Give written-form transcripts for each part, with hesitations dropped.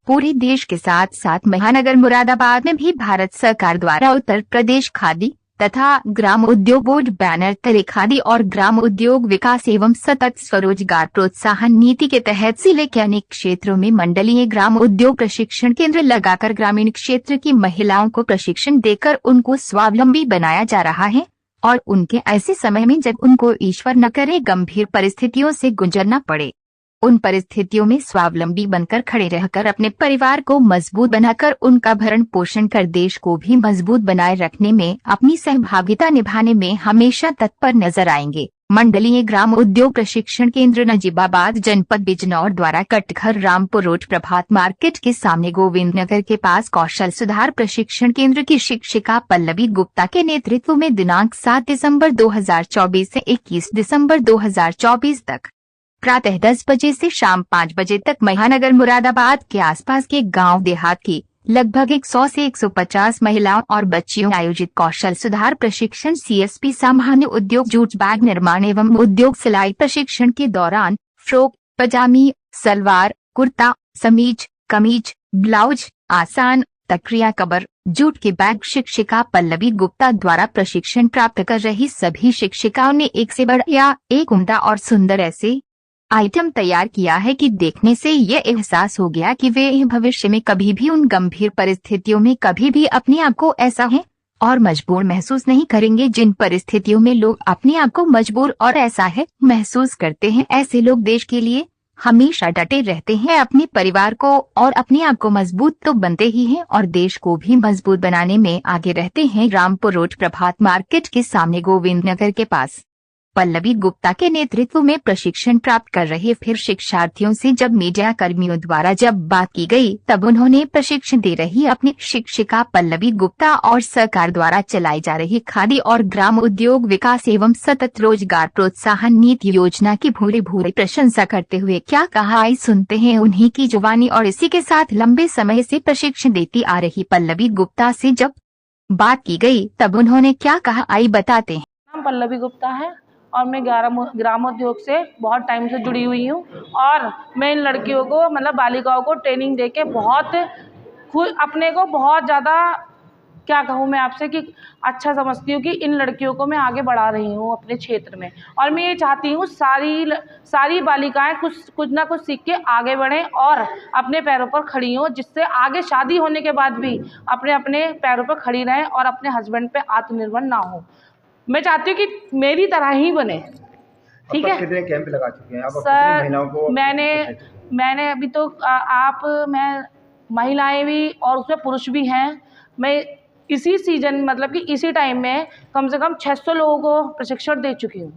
पूरे देश के साथ साथ महानगर मुरादाबाद में भी भारत सरकार द्वारा उत्तर प्रदेश खादी तथा ग्राम उद्योग बोर्ड बैनर तले खादी और ग्राम उद्योग विकास एवं सतत स्वरोजगार प्रोत्साहन नीति के तहत जिले के अनेक क्षेत्रों में मंडलीय ग्राम उद्योग प्रशिक्षण केंद्र लगाकर ग्रामीण क्षेत्र की महिलाओं को प्रशिक्षण देकर उनको स्वावलंबी बनाया जा रहा है और उनके ऐसे समय में जब उनको ईश्वर न करे गंभीर परिस्थितियों से गुजरना पड़े, उन परिस्थितियों में स्वावलंबी बनकर खड़े रहकर अपने परिवार को मजबूत बनाकर उनका भरण पोषण कर देश को भी मजबूत बनाए रखने में अपनी सहभागिता निभाने में हमेशा तत्पर नजर आएंगे। मंडलीय ग्राम उद्योग प्रशिक्षण केंद्र नजीबाबाद जनपद बिजनौर द्वारा कटघर रामपुर रोड प्रभात मार्केट के सामने गोविंद नगर के पास कौशल सुधार प्रशिक्षण केंद्र की शिक्षिका पल्लवी गुप्ता के नेतृत्व में दिनांक 7 दिसंबर 2024 से 21 दिसंबर 2024 तक प्रातः 10 बजे से शाम 5 बजे तक महानगर मुरादाबाद के आसपास के गांव देहात की लगभग 100 से 150 महिलाओं और बच्चियों आयोजित कौशल सुधार प्रशिक्षण सीएसपी सामान्य उद्योग जूट बैग निर्माण एवं उद्योग सिलाई प्रशिक्षण के दौरान फ्रॉक, पजामी, सलवार, कुर्ता, समीज, कमीज, ब्लाउज, आसान, तकरिया कबर, जूट के बैग शिक्षिका पल्लवी गुप्ता द्वारा प्रशिक्षण प्राप्त कर रही सभी शिक्षिकाओं ने एक से बढ़िया एक उम्दा और सुंदर ऐसे आइटम तैयार किया है कि देखने से ये एहसास हो गया कि वे भविष्य में कभी भी उन गंभीर परिस्थितियों में कभी भी अपने आप को ऐसा है और मजबूर महसूस नहीं करेंगे। जिन परिस्थितियों में लोग अपने आप को मजबूर और ऐसा है महसूस करते हैं, ऐसे लोग देश के लिए हमेशा डटे रहते हैं, अपने परिवार को और अपने आप को मजबूत तो बनते ही हैं और देश को भी मजबूत बनाने में आगे रहते हैं। रामपुर रोड प्रभात मार्केट के सामने गोविंद नगर के पास पल्लवी गुप्ता के नेतृत्व में प्रशिक्षण प्राप्त कर रहे फिर शिक्षार्थियों से जब मीडिया कर्मियों द्वारा जब बात की गई, तब उन्होंने प्रशिक्षण दे रही अपनी शिक्षिका पल्लवी गुप्ता और सरकार द्वारा चलाई जा रही खादी और ग्राम उद्योग विकास एवं सतत रोजगार प्रोत्साहन नीति योजना की भूरी भूरी प्रशंसा करते हुए क्या कहा, आई सुनते हैं उन्हीं की जुबानी। और इसी के साथ लंबे समय से प्रशिक्षण देती आ रही पल्लवी गुप्ता से जब बात की गई, तब उन्होंने क्या कहा, आई बताते हैं। नाम पल्लवी गुप्ता है और मैं ग्रामोद्योग से बहुत टाइम से जुड़ी हुई हूँ और मैं इन लड़कियों को मतलब बालिकाओं को ट्रेनिंग देके बहुत खुद अपने को बहुत ज़्यादा क्या कहूँ मैं आपसे कि अच्छा समझती हूँ कि इन लड़कियों को मैं आगे बढ़ा रही हूँ अपने क्षेत्र में। और मैं ये चाहती हूँ सारी बालिकाएं कुछ ना कुछ सीख के आगे बढ़ें और अपने पैरों पर खड़ी हों, जिससे आगे शादी होने के बाद भी अपने पैरों पर खड़ी रहें और अपने हस्बैंड पे आत्मनिर्भर ना हो। मैं चाहती हूँ कि मेरी तरह ही बने। ठीक है। कितने कैंप लगा चुके हैं आप? सर महिलाओं को मैंने अभी तो मैं महिलाएं भी और उसमें पुरुष भी हैं। मैं इसी सीजन मतलब कि इसी टाइम में कम से कम 600 लोगों को प्रशिक्षण दे चुकी हूँ,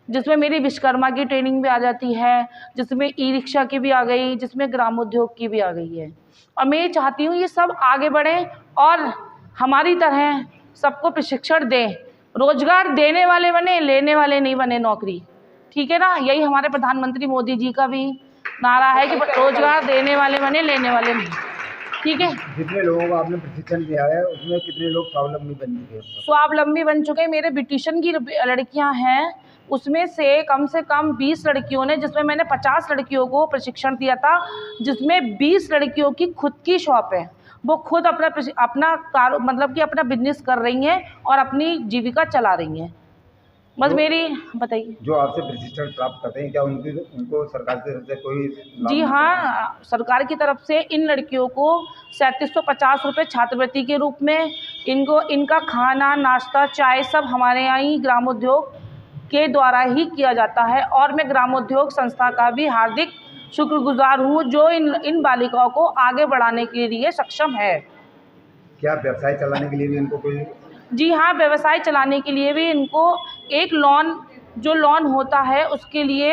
जिसमें मेरी विश्वकर्मा की ट्रेनिंग भी आ जाती है, जिसमें ई रिक्शा की भी आ गई, जिसमें ग्रामोद्योग की भी आ गई है। और मैं ये चाहती हूँ ये सब आगे बढ़ें और हमारी तरह सबको प्रशिक्षण दें, रोजगार देने वाले बने, लेने वाले नहीं बने नौकरी। ठीक है ना, यही हमारे प्रधानमंत्री मोदी जी का भी नारा है कि रोजगार देने वाले बने, लेने वाले नहीं। ठीक है। जितने लोगों को आपने प्रशिक्षण दिया है उसमें कितने लोग स्वावलंबी बन चुके हैं? स्वावलंबी बन चुके मेरे ब्यूटिशियन की लड़कियां हैं, उसमें से कम 20 लड़कियों ने, जिसमें मैंने 50 लड़कियों को प्रशिक्षण दिया था, जिसमें 20 लड़कियों की खुद की शॉप है। वो खुद अपना अपना बिजनेस कर रही हैं और अपनी जीविका चला रही हैं। बस मेरी बताइए। जो आपसे प्रशिक्षण प्राप्त करते हैं क्या उनको सरकार की तरफ से कोई? जी हाँ, सरकार की तरफ से इन लड़कियों को 3750 रुपये छात्रवृत्ति के रूप में इनका खाना, नाश्ता, चाय सब हमारे यहाँ ही ग्रामोद्योग के द्वारा ही किया जाता है। और मैं ग्रामोद्योग संस्था का भी हार्दिक शुक्रगुजार हूँ जो इन बालिकाओं को आगे बढ़ाने के लिए सक्षम है। क्या व्यवसाय चलाने के लिए भी इनको कोई? जी हाँ, व्यवसाय चलाने के लिए भी इनको एक लोन होता है, उसके लिए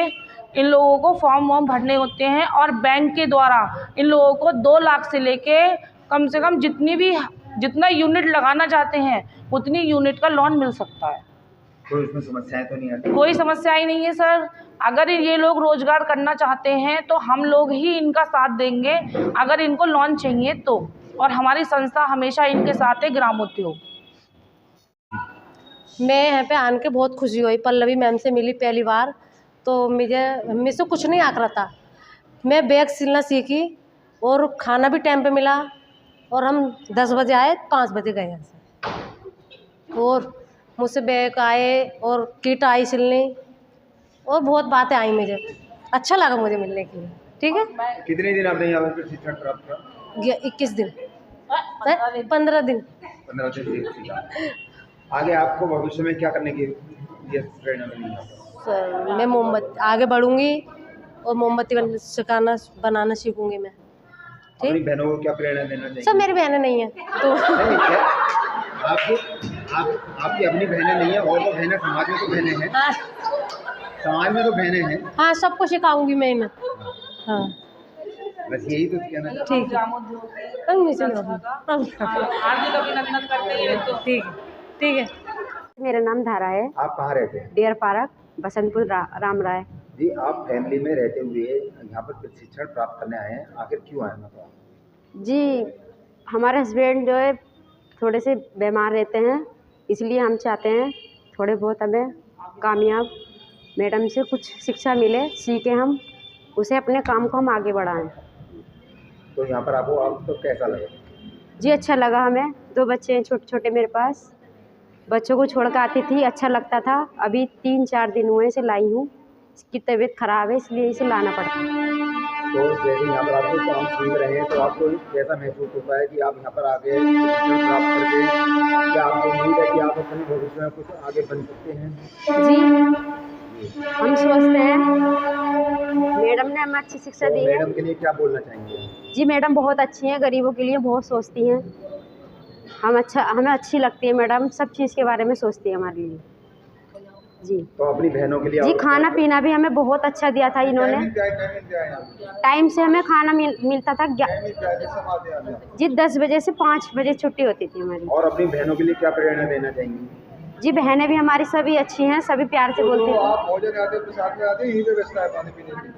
इन लोगों को फॉर्म भरने होते हैं और बैंक के द्वारा इन लोगों को 2 लाख से लेके कम से कम जितना यूनिट लगाना चाहते हैं उतनी यूनिट का लोन मिल सकता है। कोई उसमें समस्याएं तो नहीं आती? कोई समस्या ही नहीं है सर। अगर ये लोग रोजगार करना चाहते हैं तो हम लोग ही इनका साथ देंगे, अगर इनको लोन चाहिए तो। और हमारी संस्था हमेशा इनके साथ है, ग्रामोद्योग। मैं यहाँ पे आन के बहुत खुशी हुई। पल्लवी मैम से मिली पहली बार, तो मुझे से कुछ नहीं आंक रहा था। मैं बैग सिलना सीखी, और खाना भी टाइम पे मिला। और हम 10 बजे आए, 5 बजे गए यहाँ से। और मुझसे बैग आए और किट आई सिलने, और बहुत बातें आई मुझे। अच्छा लगा मुझे मिलने के लिए। ठीक है। कितने दिन आपने यहाँ पर प्रशिक्षण प्राप्त किया? 21 दिन, 15 दिन। 15 दिन सीखा। आगे आपको भविष्य में क्या करने की ये प्रेरणा मिली? सर मैं मोमबत्ती आगे बढ़ूंगी और मोमबत्ती बनाना सीखूंगी मैं। अपनी बहनों को क्या प्रेरणा देना चाहिए? सब मेरी बहनें नहीं है तो नहीं, क्या आपकी अपनी बहनें नहीं है और तो बहनें समाज में तो बहनें हैं। हाँ, समाज में तो बहनें हैं। हाँ सबको सिखाऊंगी मैं इन्हें। हाँ बस यही तो कहना है। ठीक है। हार्दिक अभिनंदन करते हैं तो ठीक है, ठीक है। मेरा नाम धारा है। आप कहाँ रहते हैं? डियर पार्क, बसंतपुर, राम राय। जी, आप फैमिली में रहते हुए यहाँ पर प्रशिक्षण प्राप्त करने आए हैं, आखिर क्यों आए मतलब? जी, हमारे हस्बैंड जो है थोड़े से बीमार रहते हैं, इसलिए हम चाहते हैं थोड़े बहुत हमें कामयाब मैडम से कुछ शिक्षा मिले, सीखे हम उसे अपने काम को हम आगे बढ़ाएं। तो यहाँ पर आपको कैसा लगा? जी अच्छा लगा हमें। 2 बच्चे हैं छोटे छोटे मेरे पास, बच्चों को छोड़ कर आती थी, अच्छा लगता था। अभी 3-4 दिन हुए इसे लाई हूँ, इसकी तबीयत ख़राब है इसलिए इसे लाना पड़ता है। तो जैसे यहाँ पर आपको काम सीख रहे हैं तो आपको कैसा महसूस होता है कि आप यहाँ पर आगे प्रशिक्षण प्राप्त करके, क्या आपको उम्मीद है कि आप अपने भविष्य में कुछ आगे बन सकते हैं? जी हम सोचते हैं, मैडम ने हमें अच्छी शिक्षा दी है। मैडम के लिए क्या बोलना चाहेंगे? जी मैडम बहुत अच्छी हैं, गरीबों के लिए बहुत सोचती हैं। हमें अच्छी लगती है मैडम, सब चीज़ के बारे में सोचती है हमारे लिए। जी तो अपनी बहनों के लिए जी खाना पीना भी हमें बहुत अच्छा दिया था इन्होंने। टाइम से हमें खाना मिलता था। जी 10 बजे से 5 बजे छुट्टी होती थी हमारी। और अपनी बहनों के लिए क्या प्रेरणा देना चाहेंगी? जी बहनें भी हमारी सभी अच्छी हैं, सभी प्यार से बोलती थी। आप भोजन आते तो साथ में आते, यहीं पे व्यवस्था है पानी पीने की?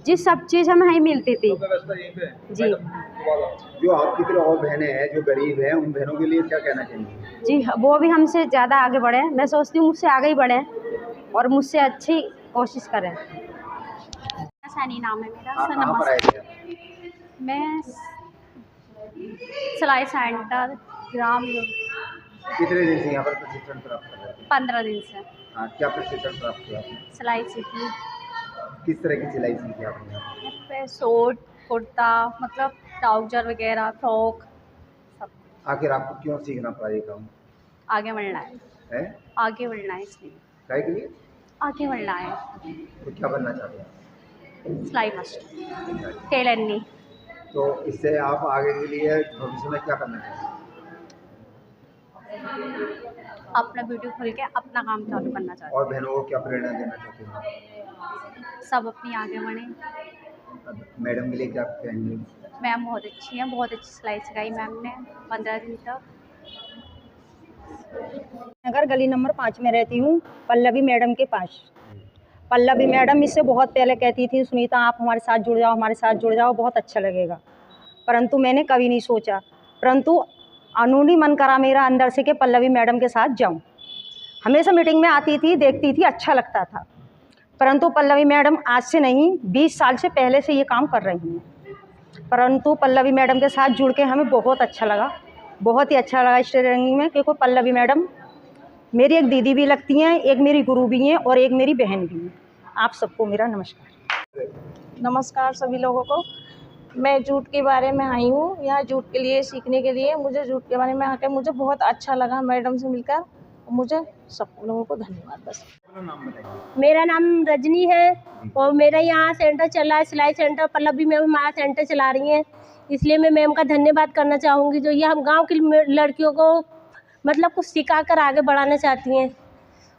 जी सब चीज़ हमें यहीं मिलती थी। व्यवस्था यहीं पे? जी जो आपकी तरह और बहनें हैं जो गरीब हैं, उन बहनों के लिए क्या कहना चाहेंगे? जी वो भी हमसे ज़्यादा आगे बढ़े। मैं सोचती हूँ मुझसे आगे ही बढ़ें और मुझसे अच्छी कोशिश करें। सनी नाम है मेरा। आप कहाँ पर आए थे? मैं सिलाई सेंटर ग्राम कितने दिन से यहाँ पर प्रशिक्षण प्राप्त कर रहे हैं? 15 दिन से हाँ, क्या प्रशिक्षण प्राप्त किया आपने? सिलाई सीखी। किस तरह की सिलाई सीखी आपने? पे सूट, कुर्ता, मतलब ट्राउजर वगैरह, फ्रॉक सब। आखिर आपको क्यों सीखना पड़ा ये काम? आगे बढ़ना है, आगे बढ़ना है, इसलिए क्या के लिए? आगे बढ़ना है। तो क्या बनना चाहते हैं? सिलाई मास्टर, टेलरनी। तो इससे आप आगे के लिए भविष्य में क्या करना चाहते हैं? अपना ब्यूटी खोल के अपना काम चालू करना चाहती और बहनों को क्या प्रेरणा देना चाहते हैं? हूँ। सब अपनी आगे बढ़े। मैडम के लिए क्या कहेंगे? मैम बहुत अच्छी हैं, बहुत अच्छी सिलाई सिखाई मैम ने 15 दिन तक। नगर गली नंबर 5 में रहती हूँ, पल्लवी मैडम के पास। पल्लवी मैडम इससे बहुत पहले कहती थी, सुनीता आप हमारे साथ जुड़ जाओ, हमारे साथ जुड़ जाओ, बहुत अच्छा लगेगा। परंतु मैंने कभी नहीं सोचा, परंतु अनूनी मन करा मेरा अंदर से कि पल्लवी मैडम के साथ जाऊँ। हमेशा मीटिंग में आती थी, देखती थी, अच्छा लगता था। परंतु पल्लवी मैडम आज से नहीं 20 साल से पहले से ये काम कर रही हैं। परंतु पल्लवी मैडम के साथ जुड़ के हमें बहुत अच्छा लगा, बहुत ही अच्छा लगा इस ट्रेनिंग में, क्योंकि पल्लवी मैडम मेरी एक दीदी भी लगती हैं, एक मेरी गुरु भी हैं और एक मेरी बहन भी हैं। आप सबको मेरा नमस्कार। नमस्कार सभी लोगों को। मैं जूट के बारे में आई हूँ यहाँ जूट के लिए सीखने के लिए। मुझे जूट के बारे में आकर मुझे बहुत अच्छा लगा मैडम से मिलकर। मुझे सब लोगों को धन्यवाद। बस मेरा नाम रजनी है और मेरा यहाँ सेंटर चल रहा है, सिलाई सेंटर। पल्लवी मैम हमारा सेंटर चला रही हैं, इसलिए मैं मैम का धन्यवाद करना चाहूँगी, जो ये हम गांव की लड़कियों को मतलब कुछ सिखा कर आगे बढ़ाना चाहती हैं।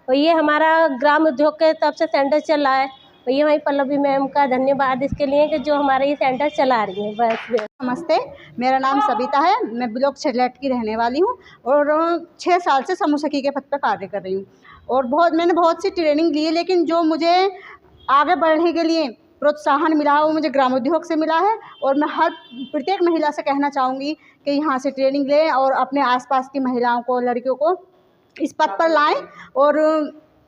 और ये हमारा ग्राम उद्योग के तरफ से सेंटर चल रहा है, और ये हमारी पल्लवी मैम का धन्यवाद इसके लिए कि जो हमारे ये सेंटर चला रही हैं। बस नमस्ते, मेरा नाम सविता है, मैं ब्लॉक छेलैट की रहने वाली हूँ और 6 साल से समूह सखी के पद पर कार्य कर रही हूँ। और मैंने बहुत सी ट्रेनिंग ली है, लेकिन जो मुझे आगे बढ़ने के लिए प्रोत्साहन मिला है वो मुझे ग्राम उद्योग से मिला है। और मैं हर प्रत्येक महिला से कहना चाहूँगी कि यहाँ से ट्रेनिंग लें और अपने आसपास की महिलाओं को, लड़कियों को इस पद पर लाएं और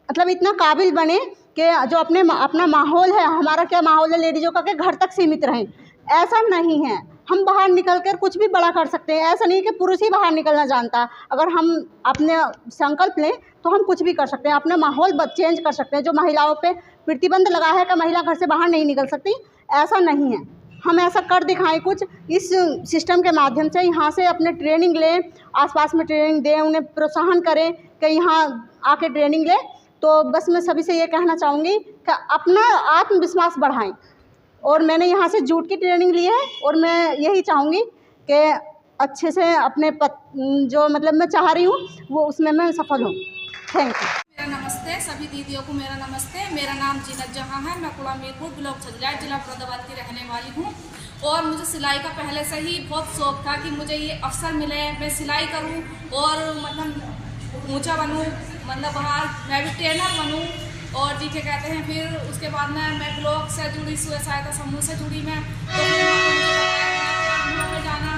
मतलब इतना काबिल बने कि जो अपना माहौल है, हमारा क्या माहौल है लेडीज़ों का, कि घर तक सीमित रहें, ऐसा नहीं है। हम बाहर निकल कर कुछ भी बड़ा कर सकते हैं। ऐसा नहीं कि पुरुष ही बाहर निकलना जानता। अगर हम अपने संकल्प लें तो हम कुछ भी कर सकते हैं, अपना माहौल चेंज कर सकते हैं। जो महिलाओं पे प्रतिबंध लगा है कि महिला घर से बाहर नहीं निकल सकती, ऐसा नहीं है। हम ऐसा कर दिखाएं कुछ इस सिस्टम के माध्यम से। यहाँ से अपने ट्रेनिंग लें, आसपास में ट्रेनिंग दें, उन्हें प्रोत्साहन करें कि यहाँ आके ट्रेनिंग लें। तो बस मैं सभी से ये कहना चाहूँगी कि अपना आत्मविश्वास बढ़ाएं। और मैंने यहाँ से जूट की ट्रेनिंग ली है और मैं यही चाहूँगी कि अच्छे से अपने जो मतलब मैं चाह रही हूँ वो उसमें मैं सफल हूँ। Thank you. मेरा नमस्ते, सभी दीदियों को मेरा नमस्ते। मेरा नाम जीनत जहाँ है। मैं कुड़ा मीरपुर ब्लॉक छजलाट जिला फरीदाबाद की रहने वाली हूँ। और मुझे सिलाई का पहले से ही बहुत शौक़ था कि मुझे ये अवसर मिले, मैं सिलाई करूँ और मतलब ऊंचा बनूँ, मतलब बाहर मैं भी ट्रेनर बनूँ। और जी क्या कहते हैं, फिर उसके बाद में मैं ब्लॉक से जुड़ी, स्वयं सहायता समूह से जुड़ी मैं, तो फिर जाना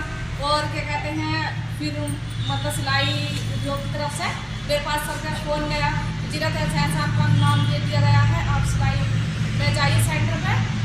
और क्या कहते हैं, फिर मतलब सिलाई उद्योग की तरफ से मेरे पास सरकार फ़ोन गया, जिला तहसील साहब का नाम दे दिया गया है, आप सिलाई में जाइए सेंटर में